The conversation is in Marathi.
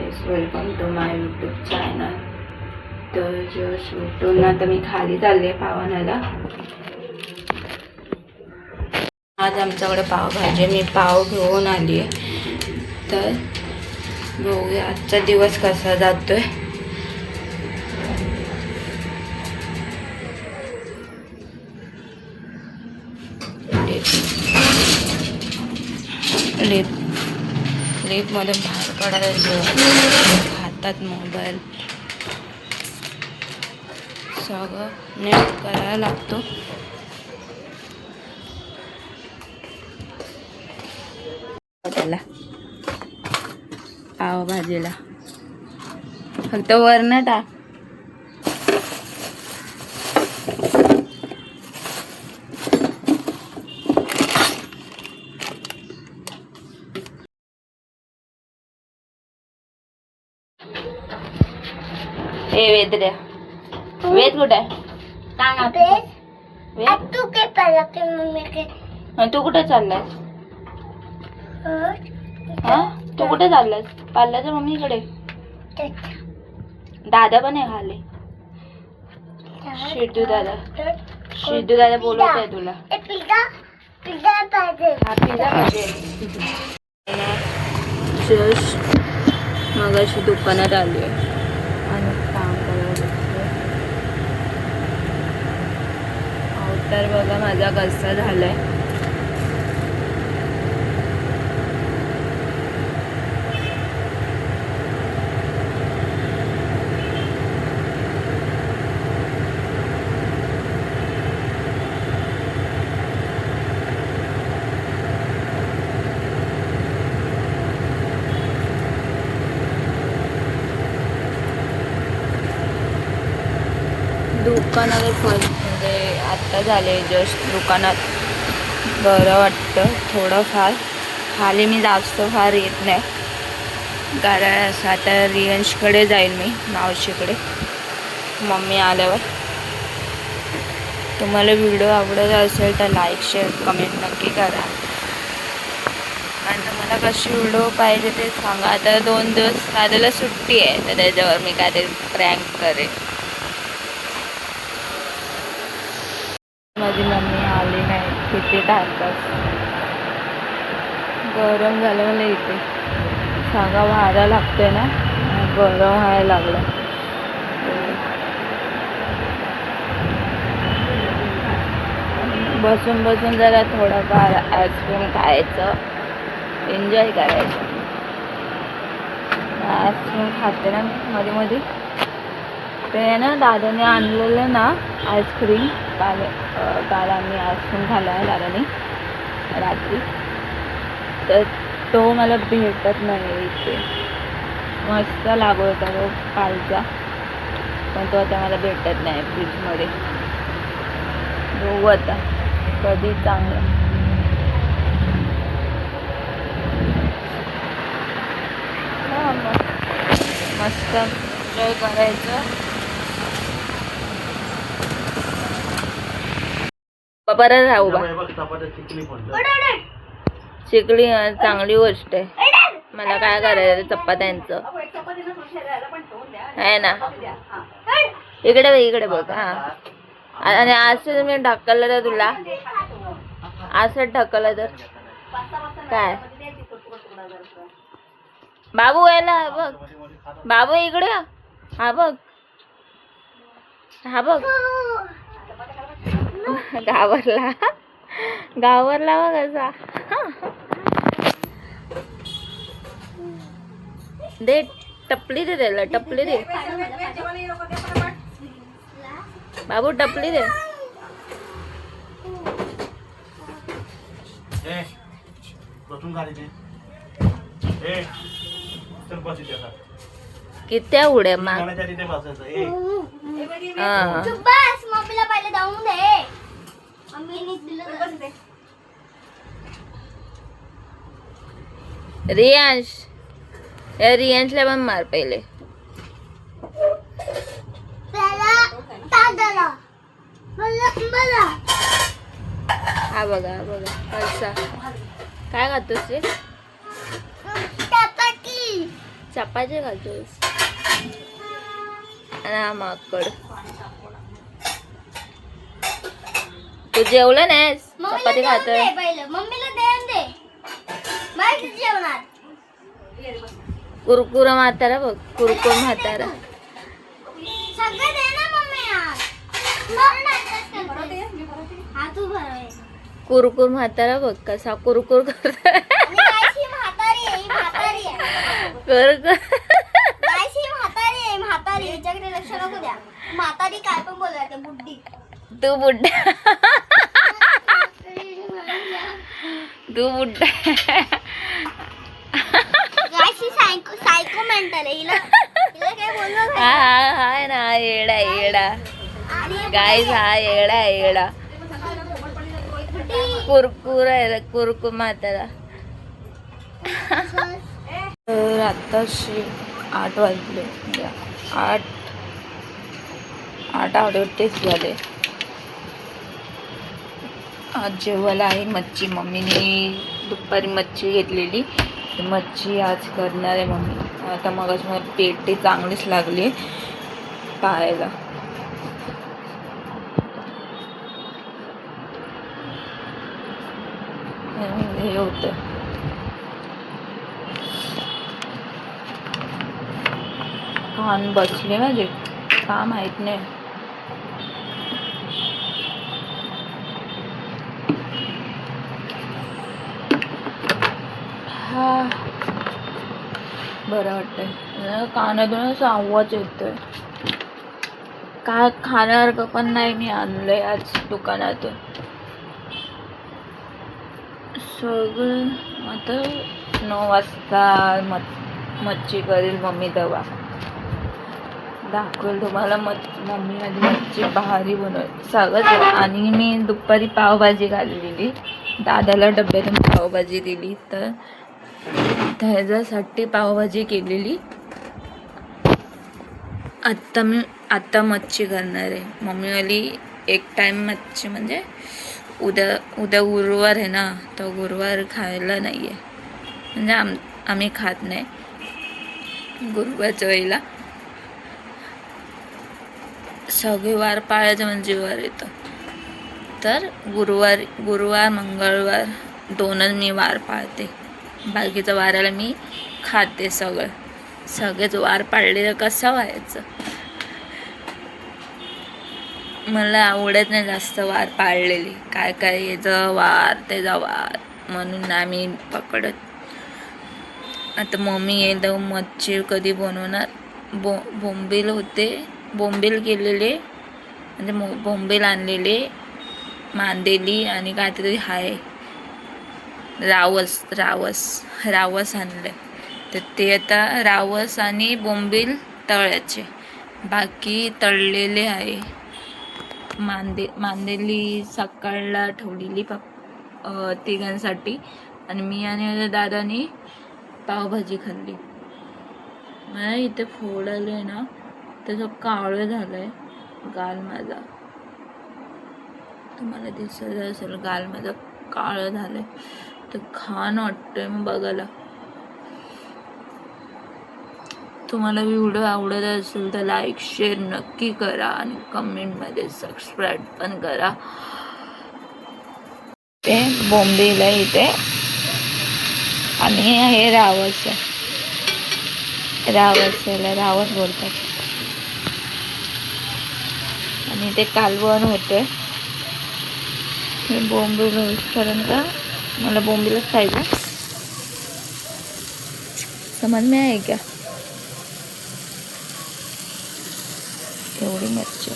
Guys, welcome to my YouTube channel. तर जस्ट उठून आता मी खाली चालले पाव आणायला. आज आमच्याकडे पावभाजी, मी पाव घेऊन आली आहे. तर बघूया आजचा दिवस कसा जातोय. लिपमध्ये बाहेर पडायचं, हातात मोबाईल, सगळं नीट करायला लागतो. त्याला पावभाजीला फक्त वरण टाक. वेद द्या. वेद कुठे आहे? तू कुठे चाललास? हा, तू कुठे चाललास? पाल्याच्या मम्मीकडे. दादा पण आहे खाली. शिद्धू दादा बोलत आहे तुला. पिझ्झा पाहिजे. जस्ट मगाशी दुकानात आली आहे आणि काम करायला बसले. अवतार बघा माझा कसा झालाय. दुकानात म्हणजे आत्ता झाले जस्ट दुकानात. बरं वाटतं थोडंफार. खाली मी जास्त फार येत नाही, कारण असं आता रियांशकडे जाईल मी, मावशीकडे, मम्मी आल्यावर. तुम्हाला व्हिडिओ आवडत असेल तर लाईक शेअर कमेंट नक्की करा. आणि तुम्हाला कशी व्हिडिओ पाहिजे ते सांगा. आता 2 दिवस दादाला सुट्टी आहे, तर त्याच्यावर मी काय ते प्रँक करेन. माझी मम्मी आली नाही किती तास. गरम झालं मला इथे. सांगा वारा लागतोय ना, गरम व्हायला लागलं. बसून बसून जरा थोडंफार आईस्क्रीम खायचं, एन्जॉय करायचं. आईस्क्रीम खाते ना मध्ये मध्ये. ते ना दादाने आणलेलं ना आईस्क्रीम, काल आम्ही आईस्क्रीम खाल्ला आहे दादाने रात्री. तर तो मला भेटत नाही इथे. मस्त लागत होता तो कालचा, पण तो आता मला भेटत नाही फ्रीजमध्ये. बघू आता कधी चांगलं. मस्त एन्जॉय करायचं. परत राहू बा. शिकली चांगली गोष्ट आहे. मला काय करायचं चपात्यांचं आहे ना. इकडे बघ. हा, आणि असं मी ढकललं तर तुला, असं ढकललं तर काय. बाबू यायला बघ. बाबू इकडे. हा बघ, हा बघ. गावरला बघ असा. दे टपली दे त्याला, टपली दे बाबू, टपली दे. किती उड्या माग. रियांशला पण मार पहिले. हा बघा कसा काय खातोस रे. चपाती खातोस ना माकड. तू जेवलं नाहीस? चपाती खातोय. मम्मीला देऊन दे. माहिती जेवणार. कुरकुरा म्हातारा बघ, कुरकुर म्हातारा. सगळं दे ना मम्मी यार. हा तू भरव. कुरकुर म्हातारा बघ कसा कुरकुर करतोय. म्हातारी आहे, म्हातारी आहे. कुरकुर. म्हातारी आहे, म्हातारी. याच्याकडे लक्ष नको द्या. म्हातारी काय पण बोलते बुड्डी. तू बुड्ढा. तू बुड्ढा. सायको मेंटल आहे हिला. हिला काय बोललो हा ना येडा येडा. गाईज हा येडा येडा. कुरकुर आहे, कुरकुर म्हातारा. तर आत्ताशी 8 वाजले. 8:38 झाले. आज जेवायला आहे मच्छी. मम्मीने दुपारी मच्छी घेतलेली, मच्छी आज करणार आहे मम्मी. आता मगच मला पेटे चांगलीच लागली पाहायला. हे होतं कान बसले माझे, का माहित नाही. हा बरं वाटतंय. कानातूनच आवाज येतोय. काय खाण्यासारखं पण नाही मी आणलंय आज दुकानातून. सगळं आता 9 वाजता मच्छी करेल मम्मी. दवा दाखवेल तुम्हाला. मम्मी माझी मच्छी भारी बनवते सगळं. आणि मी दुपारी पावभाजी घाललेली, दादाला डब्यातून पावभाजी दिली, तर त्याच्यासाठी पावभाजी केलेली. आत्ता मच्छी करणार आहे मम्मीवाली. एक टाईम मच्छी म्हणजे उद्या गुरुवार आहे ना, तर गुरुवार खायला नाही आहे. म्हणजे आम्ही खात नाही गुरुवारच्या वेळेला. सगळे वार पाळायचं म्हणजे वार येतं. तर गुरुवार मंगळवार 2च मी वार पाळते. बाकीच्या वाराला मी खाते. सगळेच वार पाळलेलं कसं व्हायचं. मला आवडत नाही जास्त वार पाळलेली. काय याचा वार त्याचा वार म्हणून आम्ही पकडत. आता मम्मी येईल मच्छी कधी बनवणार. बोंबील केलेले, म्हणजे बोंबील आणलेले, मांदेली आणि काहीतरी आहे रावस आणले. तर ते आता रावस आणि बोंबील तळायचे. बाकी तळलेले आहे. मांदेली सकाळला ठेवलेली तिघांसाठी, आणि मी आणि माझ्या दादानी पावभाजी खाल्ली. मला इथे फोडायला आहे ना, त्याचं काळं झालंय गाल माझा. तुम्हाला दिसत असेल गाल माझा काळं झालंय. तर खान वाटतंय मग बघायला. तुम्हाला व्हिडिओ आवडत असेल तर लाईक शेअर नक्की करा आणि कमेंटमध्ये सबस्क्राईब पण करा. ते बोंबील आहे इथे, आणि हे रावस बोलतात. आणि ते कालवण होते. बोंबील होईपर्यंत मला बोंबीलच खायचं. समज में आहे क्या एवढी मच्छी.